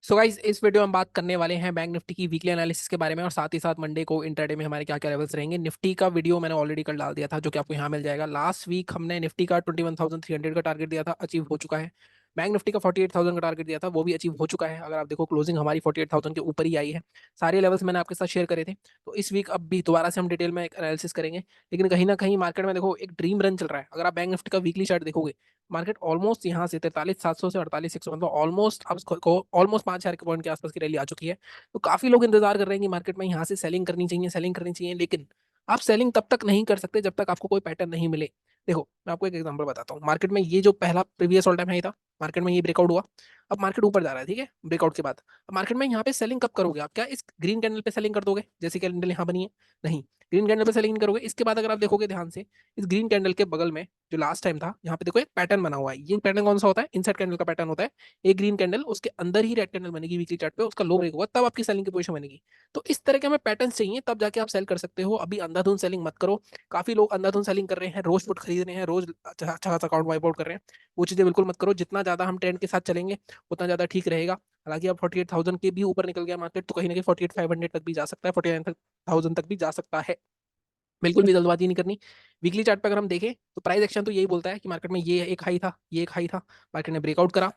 So guys, इस video में हम बात करने वाले हैं बैंक निफ्टी की वीकली एनालिसिस के बारे में और साथ ही साथ मंडे को इंट्राडे में हमारे क्या क्या लेवल्स रहेंगे। निफ्टी का वीडियो मैंने ऑलरेडी कल डाल दिया था जो कि आपको यहाँ मिल जाएगा। लास्ट वीक हमने निफ्टी का 21,300 का टारगेट दिया था, अचीव हो चुका है। बैंक निफ्टी का 48,000 का टारगेट दिया था, वो भी अचीव हो चुका है। अगर आप देखो क्लोजिंग हमारी 48,000 के ऊपर ही आई है। सारे लेवल्स मैंने आपके साथ शेयर करे थे। तो इस वीक अब भी दोबारा से हम डिटेल में एनालिसिस करेंगे। लेकिन कहीं ना कहीं मार्केट में देखो एक ड्रीम रन चल रहा है। अगर आप बैंक निफ्टी का वीकली चार्ट देखोगे, मार्केट ऑलमोस्ट यहाँ से 43,700 से 48,100, मतलब ऑलमोस्ट आपको ऑलमोस्ट 5,000 के पॉइंट के आसपास की रैली आ चुकी है। तो काफी लोग इंतजार कर रहे हैं कि मार्केट में यहाँ से सेलिंग करनी चाहिए, सेलिंग करनी चाहिए। लेकिन आप सेलिंग तब तक नहीं कर सकते जब तक आपको कोई पैटर्न नहीं मिले। देखो मैं आपको एक एग्जांपल बताता हूँ। मार्केट में ये जो पहला प्रीवियस ऑल टाइम हाई था, मार्केट में ये ब्रेकआउट हुआ। अब मार्केट ऊपर जा रहा है, ठीक है, ब्रेकआउट के बाद। अब मार्केट में यहाँ पे सेलिंग कब करोगे आप? क्या इस ग्रीन कैंडल पे सेलिंग कर दोगे जैसे कैंडल यहाँ बनी है? नहीं, ग्रीन कैंडल पे सेलिंग नहीं करोगे। इसके बाद अगर आप देखोगे ध्यान से, इस ग्रीन कैंडल के बगल में जो लास्ट टाइम था, यहाँ पे देखो एक पैटर्न बना हुआ है। ये पैटर्न कौन सा होता है? इनसाइड कैंडल का पैटर्न होता है। एक ग्रीन कैंडल, उसके अंदर ही रेड कैंडल बनेगी वीकली चार्ट पे, उसका लो ब्रेक होगा, तब आपकी सेलिंग की पोजीशन बनेगी। तो इस तरह के हमें पैटर्न चाहिए, तब जाके आप सेल कर सकते हो। अभी अंधाधुंध सेलिंग मत करो। काफी लोग अंधाधुंध सेलिंग कर रहे हैं, रोज फुट खरीद रहे हैं, रोज अच्छा अच्छा खासा अकाउंट वाइप आउट कर रहे हैं। वो चीजें बिल्कुल मत करो। जितना ज्यादा हम ट्रेंड के साथ चलेंगे उतना ज्यादा ठीक रहेगा। हालांकि अब 48,000 के भी ऊपर निकल गया मार्केट, तो कहीं ना कहीं 48,500 तक भी जा सकता है, 49,000 तक भी जा सकता है। बिल्कुल भी जल्दबाजी नहीं करनी। वीकली चार्ट पे अगर हम देखें तो प्राइस एक्शन तो यही बोलता है कि मार्केट में ये एक हाई था, ये एक हाई था, मार्केट ने ब्रेकआउट करा,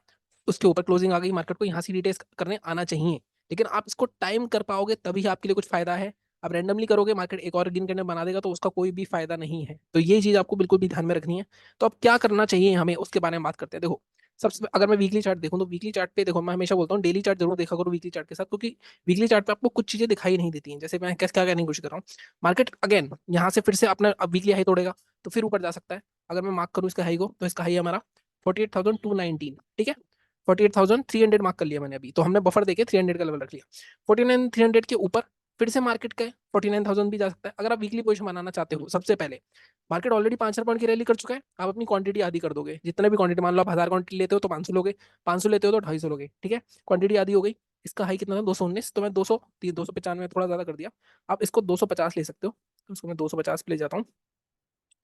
उसके ऊपर क्लोजिंग आ गई, मार्केट को यहाँ से रिटेस्ट करने आना चाहिए। लेकिन आप इसको टाइम कर पाओगे तभी आपके लिए कुछ फायदा है। आप रैंडमली करोगे, मार्केट एक और ग्रीन कैंडल बना देगा, तो उसका कोई भी फायदा नहीं है। तो ये चीज आपको बिल्कुल भी ध्यान में रखनी है। तो अब क्या करना चाहिए हमें, उसके बारे में बात करते हैं। देखो, सबसे अगर मैं वीकली चार्ट देखूं तो वीकली चार्ट पे देखो, मैं हमेशा बोलता हूँ डेली चार्ट जरूर देखा करो वीकली चार्ट के साथ, क्योंकि वीकली चार्ट पे आपको कुछ चीजें दिखाई नहीं देती हैं। जैसे मैं क्या क्या कहने की कोशिश कर रहा हूँ, मार्केट अगेन यहाँ से फिर से अपना अब वीकली हाई तोड़ेगा तो फिर ऊपर जा सकता है। अगर मैं मार्क करूँ इसका हाई को, तो इसका हाई हमारा 48,219, ठीक है। 48,300 मार्क कर लिया मैंने अभी, तो हमने बफर देके 300 का लेवल रख लिया। 49,300 के ऊपर फिर से मार्केट का 49,000 भी जा सकता है। अगर आप वीकली पोजिशन बनाना चाहते हो, सबसे पहले मार्केट ऑलरेडी 5,000 पॉइंट की रैली कर चुका है। आप अपनी क्वांटिटी आधी कर दोगे। जितने भी क्वांटिटी, मान लो आप 1,000 क्वांटिटी लेते हो तो 500 लोगे, 500 लेते हो तो 250 लोगे, ठीक है। क्वांटिटी आधी हो गई। इसका हाई कितना था? 219, तो मैं 295 थोड़ा ज्यादा कर दिया। आप इसको 250 ले सकते हो, तो उसको मैं 250 पे ले जाता हूँ।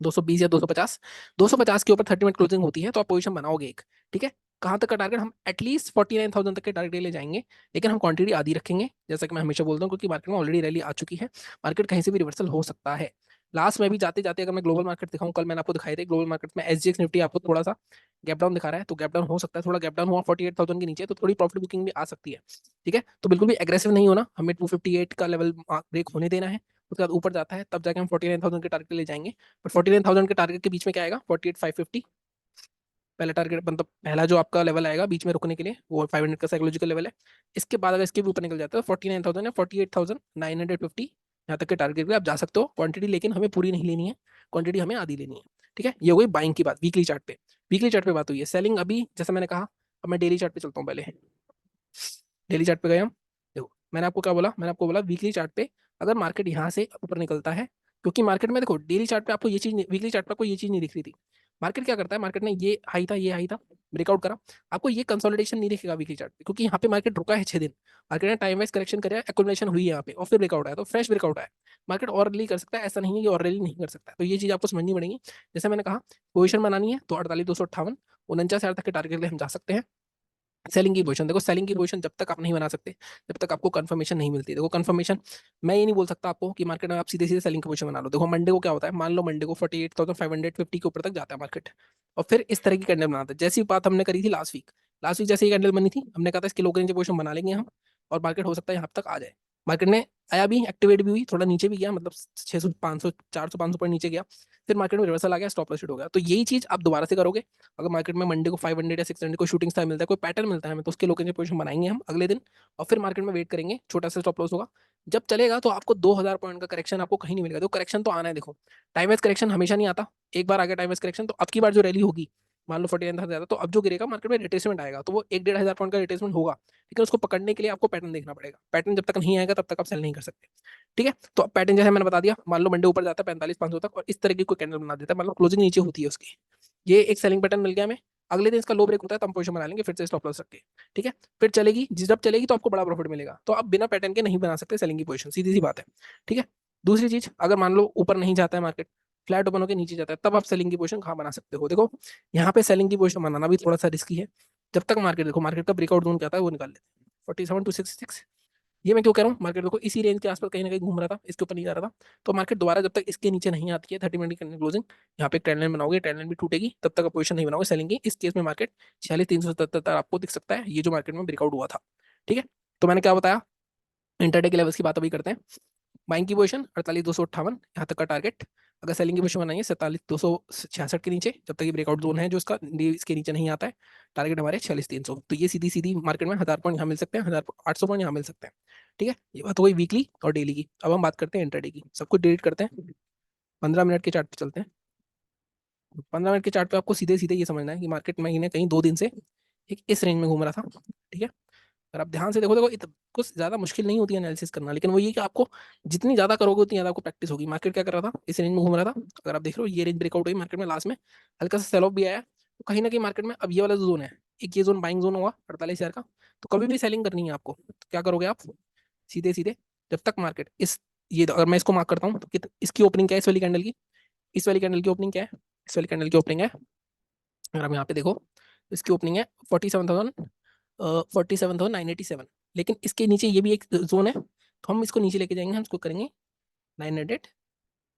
220 या 250, 250 के ऊपर 30 मिनट क्लोजिंग होती है, तो आप पोजीशन बनाओगे एक, ठीक है। कहाँ तक का टारगेट? हम एटलीस्ट 49,000 तक के टारगेट ले जाएंगे। लेकिन हम क्वांटिटी आधी रखेंगे, जैसा कि मैं हमेशा बोलता हूँ, क्योंकि मार्केट में ऑलरेडी रैली आ चुकी है। मार्केट कहीं से भी रिवर्सल हो सकता है। लास्ट में भी जाते जाते अगर मैं ग्लोबल मार्केट दिखाऊं, कल मैंने आपको दिखाई थे ग्लोबल मार्केट में एसजीएक्स निफ्टी आपको थोड़ा सा गैप डाउन दिखा रहा है, तो गैप डाउन हो सकता है। थोड़ा गैप डाउन हुआ 48,000 के नीचे, तो थोड़ी प्रॉफिट बुकिंग भी आ सकती है, ठीक है। तो बिल्कुल भी एग्रेसिव नहीं होना, हमें 258 का लेवल ब्रेक होने देना है। उसके बाद ऊपर जाता है तब जाके हम 49,000 के टारगेट ले जाएंगे। बट 49,000 के टारगेट के बीच में क्या आएगा? 48,550 पहला टारगेट, मतलब पहला जो आपका लेवल आएगा बीच में रुकने के लिए, वो 500 का साइकोलॉजिकल लेवल है। इसके बाद अगर इसके भी ऊपर निकल जाता है तो 49,000 या 48,950 यहाँ तक के टारगेट पे आप जा सकते हो। क्वांटिटी लेकिन हमें पूरी नहीं लेनी है, क्वांटिटी हमें आधी लेनी है, ठीक है। ये हो गई बाइंग की बात वीकली चार्ट पे। वीकली चार्ट पे बात हुई है सेलिंग अभी, जैसा मैंने कहा। अब मैं डेली चार्ट पे चलता हूँ पहले। डेली चार्ट पे गए हम। देखो मैंने आपको क्या बोला, मैंने आपको बोला वीकली चार्ट पे अगर मार्केट यहाँ से ऊपर निकलता है, क्योंकि मार्केट में देखो डेली चार्ट पे आपको ये चीज, वीकली चार्ट पे आपको ये चीज नहीं दिख रही थी। मार्केट क्या करता है, मार्केट ने ये हाई था, ये हाई था, ब्रेकआउट करा। आपको ये कंसोलिडेशन नहीं दिखेगा वीकली चार्ट पे, क्योंकि यहाँ पे मार्केट रुका है 6 दिन। मार्केट ने टाइम वाइज करेक्शन कराया, एक्युमुलेशन हुई है यहाँ पे, और फिर ब्रेकआउट आया, तो फ्रेश ब्रेकआउट आया। मार्केट और रैली कर सकता है, ऐसा नहीं है कि और रैली नहीं कर सकता। तो ये चीज आपको समझनी पड़ेगी। जैसे मैंने कहा, पोजिशन बनानी है तो 48,258, 49,000 तक के टारगेट के लिए हम जा सकते हैं। सेलिंग की पोजीशन देखो, सेलिंग की पोजीशन जब तक आप नहीं बना सकते, जब तक आपको कंफर्मेशन नहीं मिलती। देखो कंफर्मेशन, मैं ये नहीं बोल सकता आपको कि मार्केट में आप सीधे सीधे सेलिंग की पोजीशन बना लो। देखो मंडे को क्या होता है, मान लो मंडे को 48,550 के ऊपर तक जाता है मार्केट, और फिर इस तरह की कैंडल बनाता है। जैसी बात हमने करी थी लास्ट वीक, लास्ट वीक जैसे ही कैंडल बनी थी, हमने कहा था इसके लोग नीचे पोजीशन बना लेंगे हम, और मार्केट हो सकता है यहाँ तक आ जाए। मार्केट ने आया भी, एक्टिवेट भी हुई, थोड़ा नीचे भी गया, मतलब 600 500 400 500 पॉइंट नीचे गया। फिर मार्केट में रिवर्सल आ गया, स्टॉप लॉस हिट हो गया। तो यही चीज आप दोबारा से करोगे। अगर मार्केट में मंडे को 500 या 600 को शूटिंग स्टार मिलता है, कोई पैटर्न मिलता है हमें, तो उसके लोकेशन पोजीशन बनाएंगे हम अगले दिन, और फिर मार्केट में वेट करेंगे, छोटा सा स्टॉप लॉस होगा। जब चलेगा तो आपको 2,000 पॉइंट का करेक्शन आपको कहीं नहीं मिलेगा। तो करेक्शन तो आना है। देखो टाइम वाइज करेक्शन हमेशा नहीं आता। एक बार आ गया टाइम वाइज करेक्शन, तो अब की बार जो रैली होगी, मान लो 49,000 ज्यादा, तो अब जो गिरेगा मार्केट में रिट्रेसमेंट आएगा, तो वो 1-1,500 पॉइंट का रिट्रेसमेंट होगा। लेकिन उसको पकड़ने के लिए आपको पैटर्न देखना पड़ेगा। पैटर्न जब तक नहीं आएगा तब तक आप सेल नहीं कर सकते, ठीक है। तो अब पैटर्न जैसे मैंने बता दिया, मान लो मंडे ऊपर जाता है 45,500 तक, और इस तरह की कोई कैंडल बना देता है, मतलब क्लोजिंग नीचे होती है उसकी, ये एक सेलिंग पैटर्न मिल गया हमें। अगले दिन इसका लो ब्रेक होता है तो हम पोजीशन बना लेंगे फिर से स्टॉप लॉस रख के, ठीक है। फिर चलेगी, जब चलेगी तो आपको बड़ा प्रॉफिट मिलेगा। तो आप बिना पैटर्न के नहीं बना सकते सेलिंग की पोजीशन, सीधी सी बात है, ठीक है। दूसरी चीज, अगर मान लो ऊपर नहीं जाता है मार्केट, फ्लैट ओपन होकर नीचे जाता है, तब आप सेलिंग की पोजीशन कहाँ बना सकते हो? देखो यहाँ पे सेलिंग की पोजीशन बनाना भी थोड़ा सा रिस्की है। जब तक मार्केट, देखो मार्केट का ब्रेकआउट जोन क्या था वो निकाल लेते हैं। 47,266। ये मैं क्यों कह रहा हूँ, मार्केट देखो इसी रेंज के आसपास कहीं ना कहीं घूम रहा था, इसके ऊपर नहीं जा रहा था। तो मार्केट दोबारा जब तक इसके नीचे नहीं आती है 30 मिनट की क्लोजिंग, यहाँ पे एक ट्रेंड लाइन बनाओगे, ट्रेंड लाइन भी टूटेगी, तब तक आप पोजीशन नहीं बनाओगे सेलिंग की। इस केस में मार्केट 46,377 तक आपको दिख सकता है, ये जो मार्केट में ब्रेकआउट हुआ था। ठीक है, तो मैंने क्या बताया, इंटरडे के लेवल्स की बात अभी करते हैं। बाइंग की पोजीशन 48,258 यहाँ तक का टारगेट। अगर सेलिंग की पोजीशन बनाएंगे 47,266 के नीचे, जब तक ये ब्रेकआउट जोन है जो इसका इसके नीचे नहीं आता है। टारगेट हमारे 46,300। तो ये सीधी सीधी मार्केट में 1000 पॉइंट यहाँ मिल सकते हैं, 1800 पॉइंट यहाँ मिल सकते हैं। ठीक है, ये बात हो गई वीकली और डेली की। अब हम बात करते हैं इंटरडे की, सब कुछ डिलीट करते हैं, 15 मिनट के चार्ट पे चलते हैं। 15 मिनट के चार्ट पे आपको सीधे सीधे ये समझना है कि मार्केट में कहीं 2 दिन से एक इस रेंज में घूम रहा था। ठीक है, अगर आप ध्यान से देखो देखो कुछ ज्यादा मुश्किल नहीं होती है एनालिसिस करना, लेकिन वो ये कि आपको जितनी ज्यादा करोगे उतनी ज्यादा आपको प्रैक्टिस होगी। मार्केट क्या कर रहा था, इस रेंज में घूम रहा था। अगर आप देख रहे हो ये रेंज ब्रेकआउट हुई मार्केट में, लास्ट में हल्का सा सेल ऑफ भी आया, तो कहीं ना कहीं मार्केट में अब ये वाला जो जोन है, एक ये जोन बाइंग जोन होगा 48,000 का। तो कभी भी सेलिंग करनी है आपको, तो क्या करोगे आप, सीधे सीधे जब तक मार्केट इस, ये अगर मैं इसको मार्क करता हूँ तो इसकी ओपनिंग क्या है, इस वाली कैंडल की, इस वाली कैंडल की ओपनिंग क्या है, इस वाली कैंडल की ओपनिंग है, अगर आप यहाँ पे देखो तो इसकी ओपनिंग है 47,987। लेकिन इसके नीचे ये भी एक जोन है, तो हम इसको नीचे लेके जाएंगे, हम इसको करेंगे 900,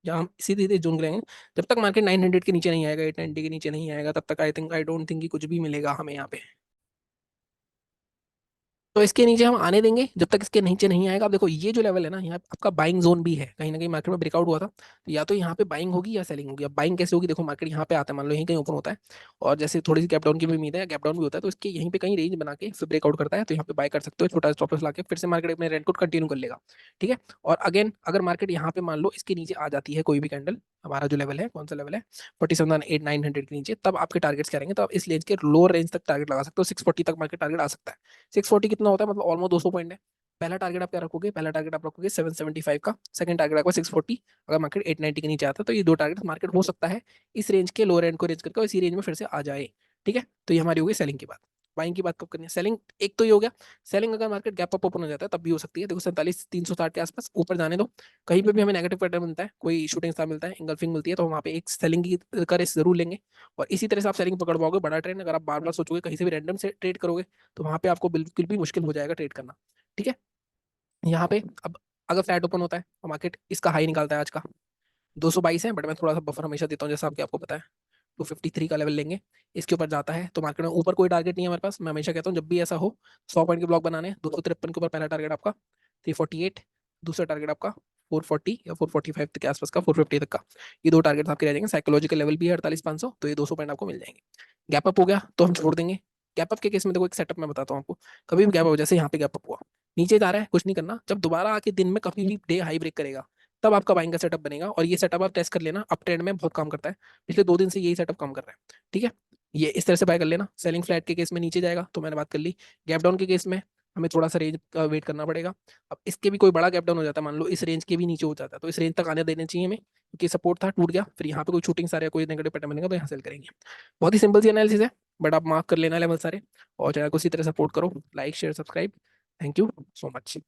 जहाँ हम सीधे सीधे जोन करेंगे। जब तक मार्केट 900 के नीचे नहीं आएगा, 890 के नीचे नहीं आएगा, तब तक आई डोंट थिंक कि कुछ भी मिलेगा हमें यहाँ पे। तो इसके नीचे हम आने देंगे जब तक इसके नीचे नहीं आएगा। अब देखो ये जो लेवल है ना, यहाँ आपका बाइंग जोन भी है, कहीं ना कहीं मार्केट में ब्रेकआउट हुआ था, तो या तो यहाँ पे बाइंग होगी या सेलिंग होगी। अब बाइंग कैसे होगी, देखो मार्केट यहाँ पे आता है, मान लो यहीं कहीं ओपन होता है, और जैसे थोड़ी सी गैप डाउन की भी उम्मीद है, गैप डाउन भी होता है, तो इसके यहीं पे कहीं रेंज बना के फिर ब्रेकआउट करता है, तो यहाँ पे बाय कर सकते हो, छोटा स्टॉप लॉस लाके फिर से मार्केट अपने रेंट को कंटिन्यू कर लेगा। ठीक है, और अगेन अगर मार्केट यहाँ पे मान लो इसके नीचे आ जाती है कोई भी कैंडल, हमारा जो लेवल है कौन सा लेवल है, 47,900 के नीचे, तब आपके टारगेट्स क्या रहेंगे, तो आप इस रेंज के लोअर रेंज तक टारगेट लगा सकते हो। 640 तक मार्केट टारगेट आ सकता है। 640 कितना होता है, मतलब ऑलमोस्ट 200 पॉइंट है। पहला टारगेट आप क्या रखोगे, पहला टारगेट आप रखोगे 775 का, सेकंड टारगेट आपका 640। अगर मार्केट 890 के नीचे आता है तो ये दो टारगेट मार्केट हो सकता है इस रेंज के लोअर एंड को रेंज करके और इसी रेंज में फिर से आ जाए। ठीक है, तो ये हमारी होगी सेलिंग की बात। बाइंग की बात कब करनी है, सेलिंग एक तो ये हो गया। सेलिंग अगर मार्केट गैप अप ओपन हो जाता है तब भी हो सकती है, देखो 47,360 के आसपास ऊपर जाने दो, कहीं पे भी हमें नेगेटिव पैटर्न मिलता है, कोई शूटिंग स्टार मिलता है, इंगल्फिंग मिलती है, तो वहाँ पे एक सेलिंग की का रिस्क जरूर लेंगे। और इसी तरह से आप सेलिंग पकड़ पाओगे बड़ा ट्रेंड। अगर आप बार बार सोचोगे कहीं से भी रैंडम से ट्रेड करोगे, तो वहाँ पे आपको बिल्कुल भी मुश्किल हो जाएगा ट्रेड करना। ठीक है, यहाँ पे अब अगर फ्लैट ओपन होता है तो मार्केट इसका हाई निकालता है आज का, 222 है, बट मैं थोड़ा सा बफर हमेशा देता हूँ, जैसा आपको आपको पता है। 253 का लेवल लेंगे, इसके ऊपर जाता है तो मार्केट में ऊपर कोई टारगेट नहीं है हमारे पास। मैं हमेशा कहता हूँ जब भी ऐसा हो, 100 पॉइंट के ब्लॉक बनाने हैं। 253 के ऊपर पहला टारगेट आपका 348, दूसरा टारगेट आपका 440 या 445 के आसपास का, 450 तक का। ये दो टारगेट आपके रह जाएंगे। साइकोलॉजिकल लेवल भी है 48,500, तो ये 200 पॉइंट आपको मिल जाएंगे। गैप अप हो गया तो हम छोड़ देंगे। गैप अप के केस में देखो एक सेटअप मैं बताता हूँ आपको। कभी भी गैप अप, जैसे यहाँ पे गैप अप हुआ, नीचे जा रहा है, कुछ नहीं करना, जब दोबारा आके दिन में कभी भी डे हाई ब्रेक करेगा, तब आपका बाइंग का सेटअप बनेगा। और ये सेटअप आप टेस्ट कर लेना, अप ट्रेंड में बहुत काम करता है। पिछले 2 दिन से यही सेटअप काम कर रहा है। ठीक है, ये इस तरह से बाय कर लेना। सेलिंग फ्लैट के केस में नीचे जाएगा तो मैंने बात कर ली। गैप डाउन के केस में हमें थोड़ा सा रेंज का वेट करना पड़ेगा। अब इसके भी कोई बड़ा गैप डाउन हो जाता है, मान लो इस रेंज के भी नीचे हो जाता है, तो इस रेंज तक आने देने चाहिए हमें, क्योंकि सपोर्ट था टूट गया, फिर यहाँ पे कोई शूटिंग सारे कोई नेगेटिव पैटर्न बनेगा तो यहाँ सेल करेंगे। बहुत ही सिंपल सी एनालिसिस है, बट आप मार्क कर लेना लेवल सारे। और चैनल को इसी तरह सपोर्ट करो, like share subscribe. Thank you so much.